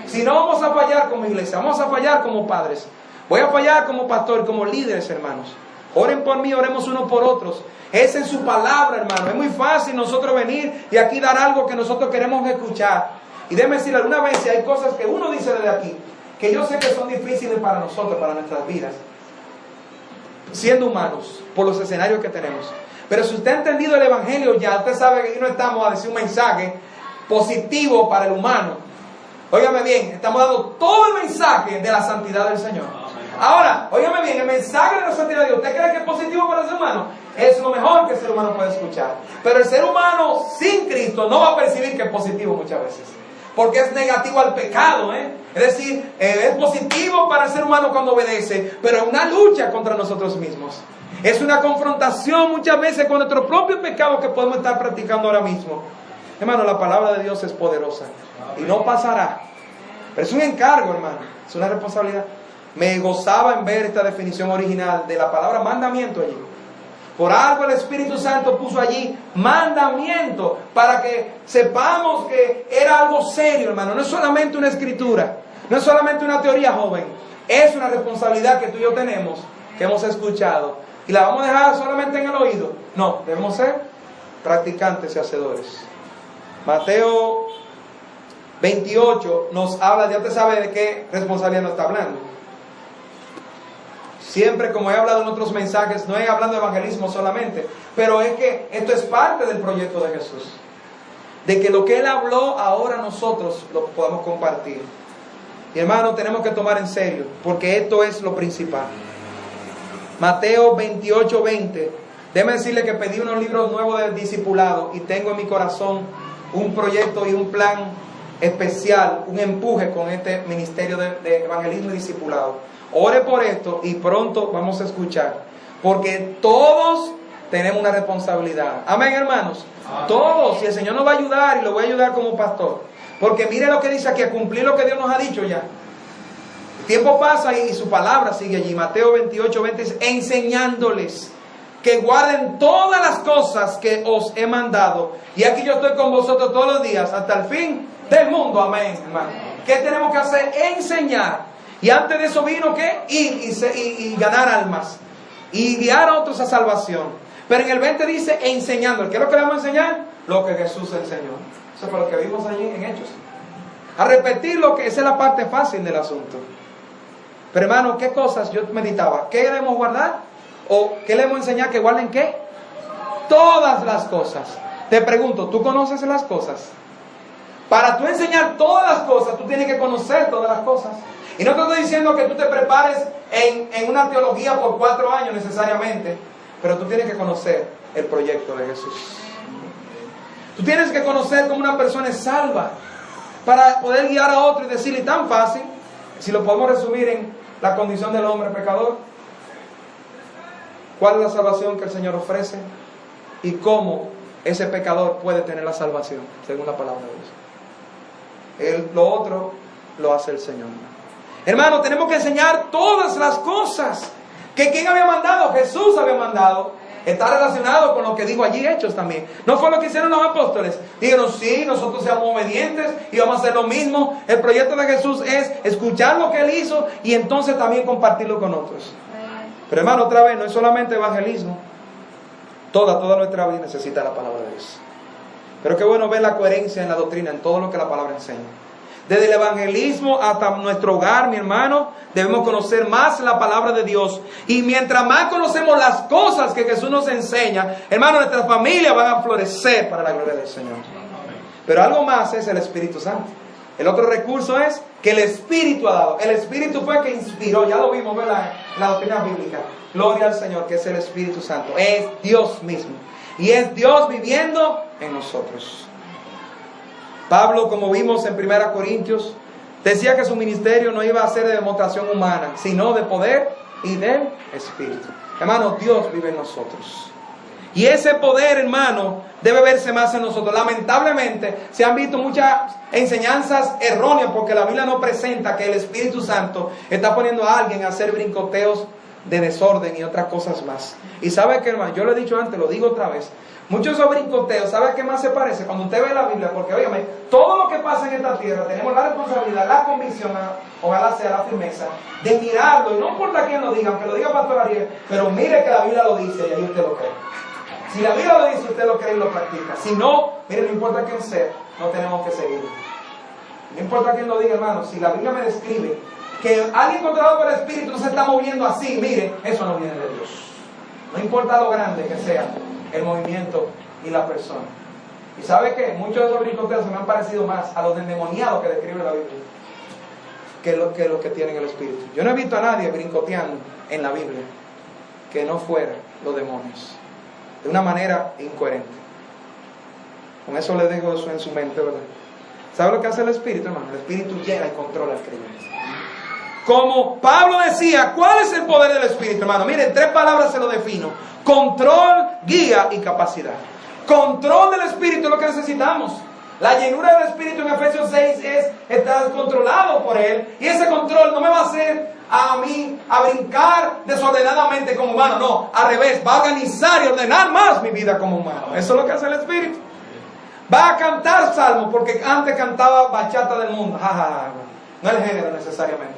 Speaker 1: Si no, vamos a fallar como iglesia, vamos a fallar como padres. Voy a fallar como pastor, como líderes, hermanos. Oren por mí, oremos unos por otros. Es en su palabra, hermano. Es muy fácil nosotros venir y aquí dar algo que nosotros queremos escuchar. Y déjeme decirle, alguna vez si hay cosas que uno dice desde aquí, que yo sé que son difíciles para nosotros, para nuestras vidas, siendo humanos, por los escenarios que tenemos. Pero si usted ha entendido el Evangelio ya, usted sabe que aquí no estamos a decir un mensaje positivo para el humano. Óigame bien, estamos dando todo el mensaje de la santidad del Señor. Ahora, óigame bien, el mensaje de la santidad de Dios, ¿usted cree que es positivo para el ser humano? Es lo mejor que el ser humano puede escuchar. Pero el ser humano sin Cristo no va a percibir que es positivo muchas veces, porque es negativo al pecado, Es decir, es positivo para el ser humano cuando obedece, pero es una lucha contra nosotros mismos. Es una confrontación muchas veces con nuestro propio pecado que podemos estar practicando ahora mismo. Hermano, la palabra de Dios es poderosa y no pasará. Pero es un encargo, hermano, es una responsabilidad. Me gozaba en ver esta definición original de la palabra mandamiento allí. Por algo el Espíritu Santo puso allí mandamiento, para que sepamos que era algo serio, hermano. No es solamente una escritura, no es solamente una teoría, joven. Es una responsabilidad que tú y yo tenemos, que hemos escuchado. ¿Y la vamos a dejar solamente en el oído? No, debemos ser practicantes y hacedores. Mateo 28 nos habla, ya usted sabe de qué responsabilidad nos está hablando. Siempre, como he hablado en otros mensajes, no he hablado de evangelismo solamente, pero es que esto es parte del proyecto de Jesús. De que lo que Él habló, ahora nosotros lo podamos compartir. Y hermano, tenemos que tomar en serio, porque esto es lo principal. Mateo 28:20. Déjeme decirle que pedí unos libros nuevos de discipulado y tengo en mi corazón un proyecto y un plan especial, un empuje con este ministerio de evangelismo y discipulado. Ore por esto y pronto vamos a escuchar, porque todos tenemos una responsabilidad. Amén, hermanos. Amén. Todos, y el Señor nos va a ayudar y lo voy a ayudar como pastor, porque mire lo que dice aquí, a cumplir lo que Dios nos ha dicho ya. El tiempo pasa y su palabra sigue allí. Mateo 28:20 dice: enseñándoles que guarden todas las cosas que os he mandado, y aquí yo estoy con vosotros todos los días hasta el fin del mundo. Amén, hermano. ¿Qué tenemos que hacer? Enseñar. Y antes de eso vino ¿qué? Ir y ganar almas y guiar a otros a salvación. Pero en el 20 dice enseñando. ¿Qué es lo que le vamos a enseñar? Lo que Jesús enseñó. Eso fue lo que vimos allí en Hechos. A repetir lo que esa es la parte fácil del asunto. Pero hermano, ¿qué cosas yo meditaba? ¿Qué debemos guardar? ¿O qué le debemos enseñar? ¿Que guarden qué? Todas las cosas. Te pregunto, ¿tú conoces las cosas? Para tú enseñar todas las cosas, tú tienes que conocer todas las cosas. Y no te estoy diciendo que tú te prepares en una teología por 4 años necesariamente, pero tú tienes que conocer el proyecto de Jesús. Tú tienes que conocer cómo una persona es salva para poder guiar a otro y decirle tan fácil, si lo podemos resumir en la condición del hombre pecador, cuál es la salvación que el Señor ofrece y cómo ese pecador puede tener la salvación, según la palabra de Dios. Lo otro lo hace el Señor. Hermano, tenemos que enseñar todas las cosas que ¿quién había mandado? Jesús había mandado. Está relacionado con lo que dijo allí Hechos también. ¿No fue lo que hicieron los apóstoles? Dijeron, sí, nosotros seamos obedientes y vamos a hacer lo mismo. El proyecto de Jesús es escuchar lo que Él hizo y entonces también compartirlo con otros. Pero hermano, otra vez, no es solamente evangelismo. Toda nuestra vida necesita la palabra de Dios. Pero qué bueno ver la coherencia en la doctrina, en todo lo que la palabra enseña. Desde el evangelismo hasta nuestro hogar, mi hermano, debemos conocer más la palabra de Dios. Y mientras más conocemos las cosas que Jesús nos enseña, hermano, nuestras familias van a florecer para la gloria del Señor. Pero algo más es el Espíritu Santo. El otro recurso es que el Espíritu ha dado. El Espíritu fue que inspiró, ya lo vimos en la doctrina bíblica. Gloria al Señor, que es el Espíritu Santo. Es Dios mismo. Y es Dios viviendo en nosotros. Pablo, como vimos en 1 Corintios, decía que su ministerio no iba a ser de demostración humana, sino de poder y del Espíritu. Hermano, Dios vive en nosotros. Y ese poder, hermano, debe verse más en nosotros. Lamentablemente, se han visto muchas enseñanzas erróneas porque la Biblia no presenta que el Espíritu Santo está poniendo a alguien a hacer brincoteos de desorden y otras cosas más. Y sabe que, hermano, yo lo he dicho antes, lo digo otra vez. Muchos de esos brincoteos, ¿sabe a qué más se parece? Cuando usted ve la Biblia, porque óigame, todo lo que pasa en esta tierra, tenemos la responsabilidad, la convicción, ojalá sea la firmeza, de mirarlo, y no importa quién lo diga, aunque lo diga Pastor Ariel, pero mire que la Biblia lo dice y ahí usted lo cree. Si la Biblia lo dice, usted lo cree y lo practica. Si no, mire, no importa quién sea, no tenemos que seguirlo. No importa quién lo diga, hermano, si la Biblia me describe que alguien controlado por el Espíritu se está moviendo así, mire, eso no viene de Dios. No importa lo grande que sea el movimiento y la persona. ¿Y sabe qué? Muchos de esos brincoteos se me han parecido más a los endemoniados que describe la Biblia que los que tienen el Espíritu. Yo no he visto a nadie brincoteando en la Biblia que no fuera los demonios, de una manera incoherente. Con eso le dejo eso en su mente, ¿verdad? ¿Sabe lo que hace el Espíritu, hermano? El Espíritu llena y controla al creyente. Como Pablo decía, ¿cuál es el poder del Espíritu, hermano? Miren, 3 palabras se lo defino: control, guía y capacidad. Control del Espíritu es lo que necesitamos. La llenura del Espíritu en Efesios 6 es estar controlado por Él. Y ese control no me va a hacer a mí a brincar desordenadamente como humano. No, al revés, va a organizar y ordenar más mi vida como humano. Eso es lo que hace el Espíritu. Va a cantar salmos, porque antes cantaba bachata del mundo. No el género necesariamente,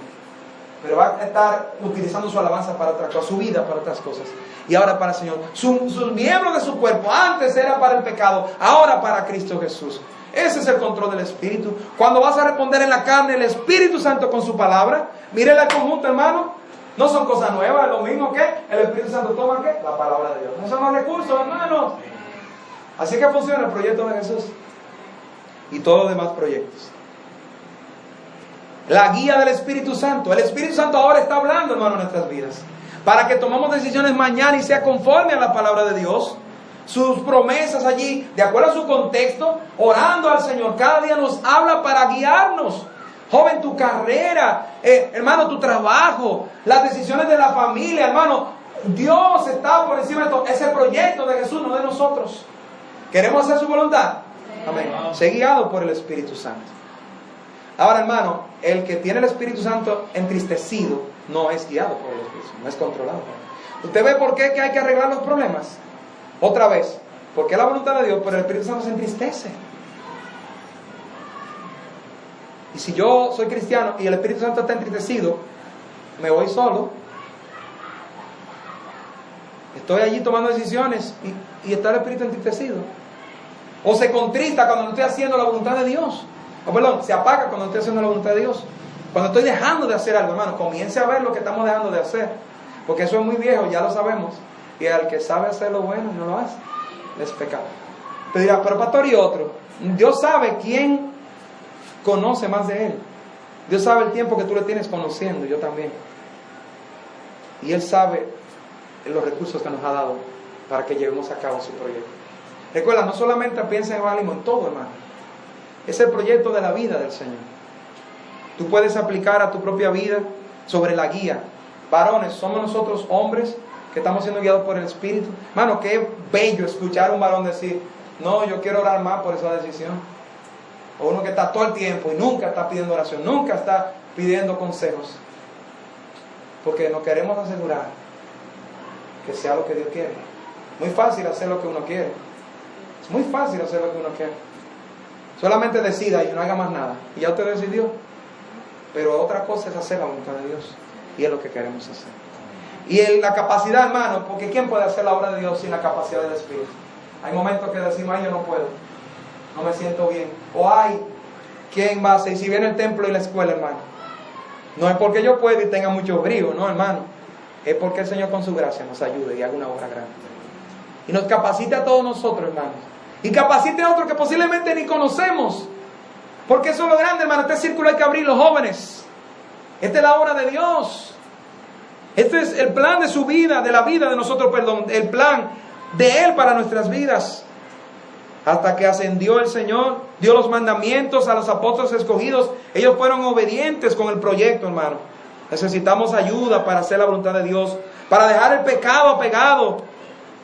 Speaker 1: pero va a estar utilizando su alabanza para otras cosas, su vida para otras cosas. Y ahora para el Señor. Sus miembros de su cuerpo antes era para el pecado, ahora para Cristo Jesús. Ese es el control del Espíritu. Cuando vas a responder en la carne, el Espíritu Santo con su palabra. Mire el conjunto, hermano. No son cosas nuevas, es lo mismo que el Espíritu Santo toma, ¿qué? La palabra de Dios. Esos son los recursos, hermanos. Así que funciona el proyecto de Jesús. Y todos los demás proyectos. La guía del Espíritu Santo. El Espíritu Santo ahora está hablando, hermano, en nuestras vidas. Para que tomemos decisiones mañana y sea conforme a la palabra de Dios. Sus promesas allí, de acuerdo a su contexto, orando al Señor. Cada día nos habla para guiarnos. Joven, tu carrera, hermano, tu trabajo, las decisiones de la familia, hermano. Dios está por encima de todo. Es el proyecto de Jesús, no de nosotros. ¿Queremos hacer su voluntad? Amén. Sé guiado por el Espíritu Santo. Ahora, hermano, el que tiene el Espíritu Santo entristecido no es guiado por el Espíritu Santo, no es controlado. ¿Usted ve por qué que hay que arreglar los problemas? Otra vez, porque es la voluntad de Dios, pero el Espíritu Santo se entristece. Y si yo soy cristiano y el Espíritu Santo está entristecido, me voy solo. Estoy allí tomando decisiones y está el Espíritu entristecido. O se contrista cuando no estoy haciendo la voluntad de Dios. O perdón, se apaga cuando no estoy haciendo la voluntad de Dios. Cuando estoy dejando de hacer algo, hermano, comience a ver lo que estamos dejando de hacer. Porque eso es muy viejo, ya lo sabemos. Y al que sabe hacer lo bueno y no lo hace, es pecado. Te dirá, pero pastor, y otro. Dios sabe quién conoce más de Él. Dios sabe el tiempo que tú le tienes conociendo, yo también. Y Él sabe los recursos que nos ha dado para que llevemos a cabo su proyecto. Recuerda, no solamente piensa en Evangelismo, en todo, hermano. Es el proyecto de la vida del Señor. Tú puedes aplicar a tu propia vida sobre la guía. Varones, somos nosotros hombres que estamos siendo guiados por el Espíritu. Hermano, qué bello escuchar a un varón decir, no, yo quiero orar más por esa decisión. O uno que está todo el tiempo y nunca está pidiendo oración, nunca está pidiendo consejos. Porque nos queremos asegurar que sea lo que Dios quiere. Muy fácil hacer lo que uno quiere. Es muy fácil hacer lo que uno quiere. Solamente decida y no haga más nada. Y ya usted decidió. Pero otra cosa es hacer la voluntad de Dios. Y es lo que queremos hacer. Y la capacidad, hermano, porque ¿quién puede hacer la obra de Dios sin la capacidad del Espíritu? Hay momentos que decimos, ay, yo no puedo. No me siento bien. O ay, ¿quién va a hacer? Y si viene el templo y la escuela, hermano. No es porque yo pueda y tenga mucho brío, no, hermano. Es porque el Señor con su gracia nos ayude y haga una obra grande. Y nos capacite a todos nosotros, hermanos. Y capacite a otros que posiblemente ni conocemos. Porque eso es lo grande, hermano. Este círculo hay que abrir, los jóvenes. Esta es la obra de Dios. Este es el plan de su vida, de la vida de nosotros, perdón. El plan de Él para nuestras vidas. Hasta que ascendió el Señor, dio los mandamientos a los apóstoles escogidos. Ellos fueron obedientes con el proyecto, hermano. Necesitamos ayuda para hacer la voluntad de Dios. Para dejar el pecado apegado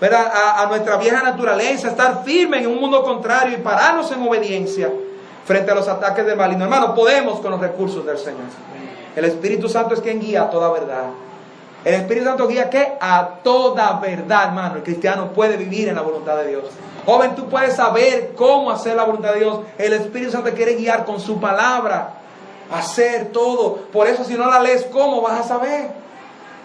Speaker 1: a nuestra vieja naturaleza. Estar firmes en un mundo contrario y pararnos en obediencia frente a los ataques del maligno. Hermano, podemos con los recursos del Señor. El Espíritu Santo es quien guía a toda verdad. El Espíritu Santo guía ¿qué? A toda verdad, hermano. El cristiano puede vivir en la voluntad de Dios. Joven, tú puedes saber cómo hacer la voluntad de Dios. El Espíritu Santo te quiere guiar con su palabra. Hacer todo. Por eso si no la lees, ¿cómo vas a saber?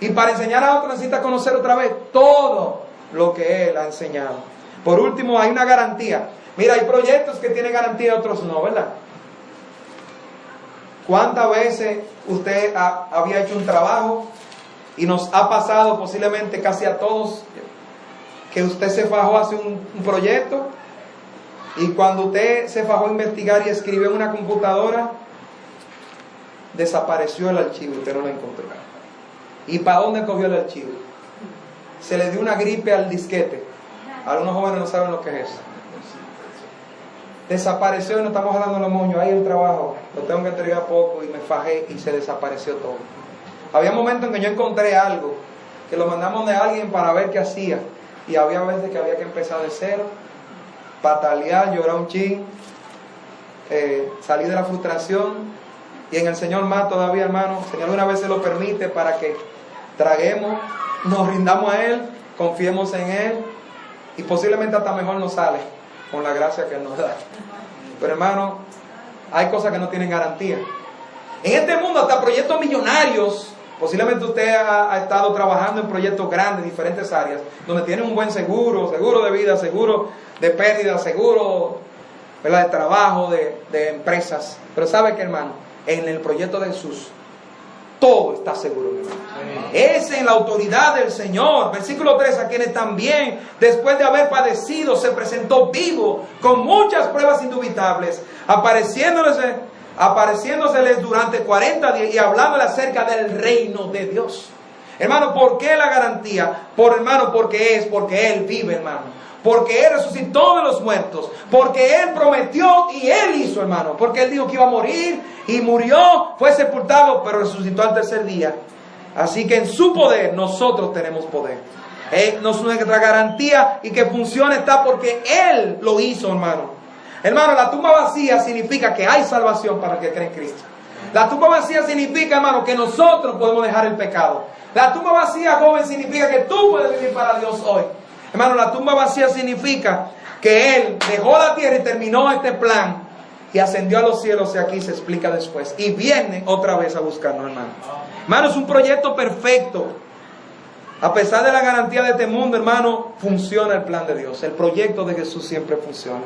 Speaker 1: Y para enseñar a otros necesitas conocer otra vez todo lo que Él ha enseñado. Por último, hay una garantía. Mira, hay proyectos que tienen garantía y otros no, ¿verdad? ¿Cuántas veces usted había hecho un trabajo y nos ha pasado posiblemente casi a todos que usted se fajó a hacer un proyecto y cuando usted se fajó a investigar y escribió en una computadora, desapareció el archivo, usted no lo encontró? ¿Y para dónde cogió el archivo? Se le dio una gripe al disquete. Algunos jóvenes no saben lo que es eso. Desapareció y no estamos jalando los moños. Ahí el trabajo, lo tengo que entregar poco y me fajé y se desapareció todo. Había momentos en que yo encontré algo que lo mandamos de alguien para ver qué hacía y había veces que había que empezar de cero, patalear, llorar un chin, salir de la frustración. Y en el Señor más todavía, hermano. El Señor una vez se lo permite para que traguemos, nos rindamos a Él, confiemos en Él y posiblemente hasta mejor nos sale con la gracia que Él nos da. Pero hermano, hay cosas que no tienen garantía. En este mundo hasta proyectos millonarios, posiblemente usted ha estado trabajando en proyectos grandes, diferentes áreas, donde tiene un buen seguro, seguro de vida, seguro de pérdida, seguro, ¿verdad?, de trabajo, de empresas. Pero ¿sabe qué, hermano? En el proyecto de Jesús todo está seguro, mi hermano. Es en la autoridad del Señor. Versículo 3, a quienes también, después de haber padecido, se presentó vivo, con muchas pruebas indubitables, apareciéndoseles durante 40 días y hablándole acerca del reino de Dios. Hermano, ¿por qué la garantía? Porque Él vive, hermano. Porque Él resucitó de los muertos. Porque Él prometió y Él hizo, hermano. Porque Él dijo que iba a morir y murió, fue sepultado, pero resucitó al tercer día. Así que en su poder nosotros tenemos poder. Nuestra garantía y que funcione está porque Él lo hizo, hermano. Hermano, la tumba vacía significa que hay salvación para el que cree en Cristo. La tumba vacía significa, hermano, que nosotros podemos dejar el pecado. La tumba vacía, joven, significa que tú puedes vivir para Dios hoy. Hermano, la tumba vacía significa que Él dejó la tierra y terminó este plan y ascendió a los cielos, y aquí se explica después. Y viene otra vez a buscarnos, hermano. Hermano, es un proyecto perfecto. A pesar de la garantía de este mundo, hermano, funciona el plan de Dios. El proyecto de Jesús siempre funciona.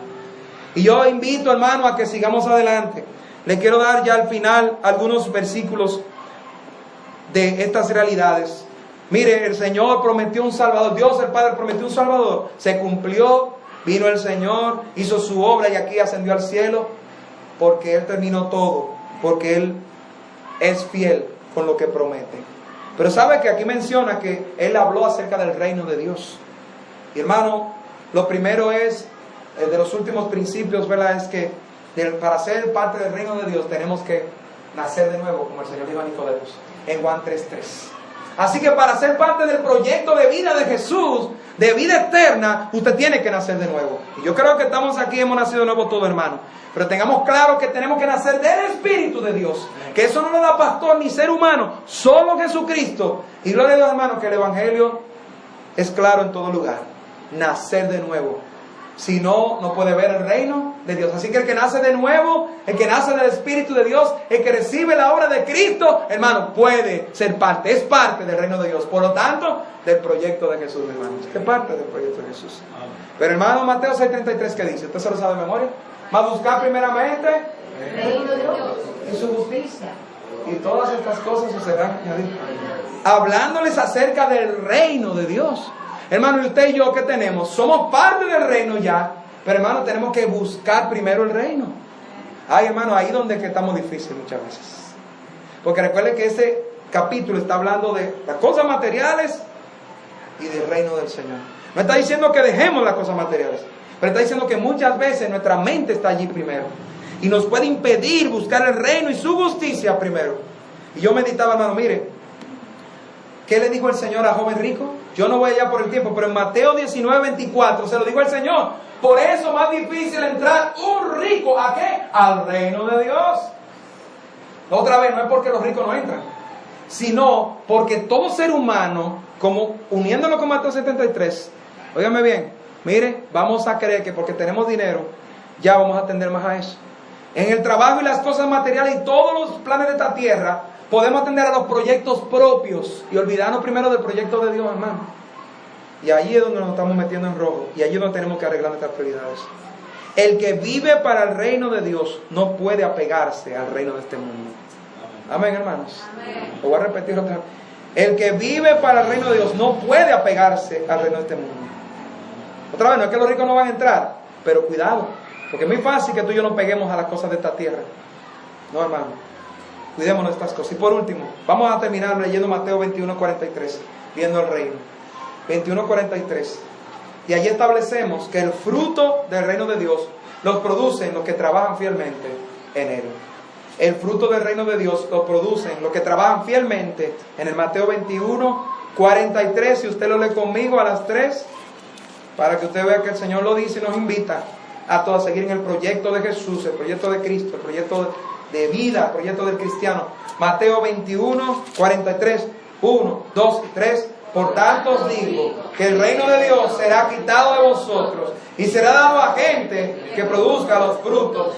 Speaker 1: Y yo invito, hermano, a que sigamos adelante. Le quiero dar ya al final algunos versículos de estas realidades. Mire, el Señor prometió un Salvador. Dios el Padre prometió un Salvador. Se cumplió, vino el Señor, hizo su obra y aquí ascendió al cielo. Porque Él terminó todo. Porque Él es fiel con lo que promete. Pero sabe que aquí menciona que Él habló acerca del reino de Dios. Y hermano, lo primero es, de los últimos principios, ¿verdad? Es que para ser parte del reino de Dios tenemos que nacer de nuevo, como el Señor dijo a Nicodemo en Juan 3:3. Así que para ser parte del proyecto de vida de Jesús, de vida eterna, usted tiene que nacer de nuevo. Y yo creo que estamos aquí, hemos nacido de nuevo todo, hermano. Pero tengamos claro que tenemos que nacer del Espíritu de Dios. Que eso no lo da pastor ni ser humano, solo Jesucristo. Y gloria a Dios, hermano, que el Evangelio es claro en todo lugar. Nacer de nuevo. Si no, no puede ver el reino de Dios. Así que el que nace de nuevo, el que nace del Espíritu de Dios, el que recibe la obra de Cristo, hermano, puede ser parte, es parte del reino de Dios. Por lo tanto, del proyecto de Jesús, hermanos. Es parte del proyecto de Jesús. Pero hermano, Mateo 6:33, ¿qué dice? ¿Usted se lo sabe de memoria? Mas buscar primeramente el reino de Dios y su justicia, y todas estas cosas sucederán. Hablándoles acerca del reino de Dios. Hermano, y usted y yo, ¿qué tenemos? Somos parte del reino ya, pero hermano, tenemos que buscar primero el reino. Ay, hermano, ahí donde es que estamos difíciles muchas veces. Porque recuerden que ese capítulo está hablando de las cosas materiales y del reino del Señor. No está diciendo que dejemos las cosas materiales, pero está diciendo que muchas veces nuestra mente está allí primero y nos puede impedir buscar el reino y su justicia primero. Y yo meditaba, hermano, mire, ¿qué le dijo el Señor al joven rico? Yo no voy allá por el tiempo, pero en Mateo 19:24 se lo dijo el Señor. Por eso más difícil entrar un rico, ¿a qué? Al reino de Dios. Otra vez, no es porque los ricos no entran, sino porque todo ser humano, como uniéndolo con Mateo 73, óigame bien, mire, vamos a creer que porque tenemos dinero, ya vamos a atender más a eso. En el trabajo y las cosas materiales y todos los planes de esta tierra, podemos atender a los proyectos propios y olvidarnos primero del proyecto de Dios, hermano. Y allí es donde nos estamos metiendo en rojo. Y allí es donde tenemos que arreglar nuestras prioridades. El que vive para el reino de Dios no puede apegarse al reino de este mundo. Amén, hermanos. Amén. Lo voy a repetir otra vez. El que vive para el reino de Dios no puede apegarse al reino de este mundo. Otra vez, no es que los ricos no van a entrar, pero cuidado. Porque es muy fácil que tú y yo nos peguemos a las cosas de esta tierra. No, hermano. Cuidémonos de estas cosas. Y por último, vamos a terminar leyendo Mateo 21:43, viendo el reino. 21:43. Y allí establecemos que el fruto del reino de Dios los producen los que trabajan fielmente en él. El fruto del reino de Dios lo producen los que trabajan fielmente en el Mateo 21:43. Si usted lo lee conmigo a las 3, para que usted vea que el Señor lo dice y nos invita a todos a seguir en el proyecto de Jesús, el proyecto de Cristo, el proyecto de vida, el proyecto del cristiano. Mateo 21:43, 1, 2 y 3. Por tanto os digo que el reino de Dios será quitado de vosotros y será dado a gente que produzca los frutos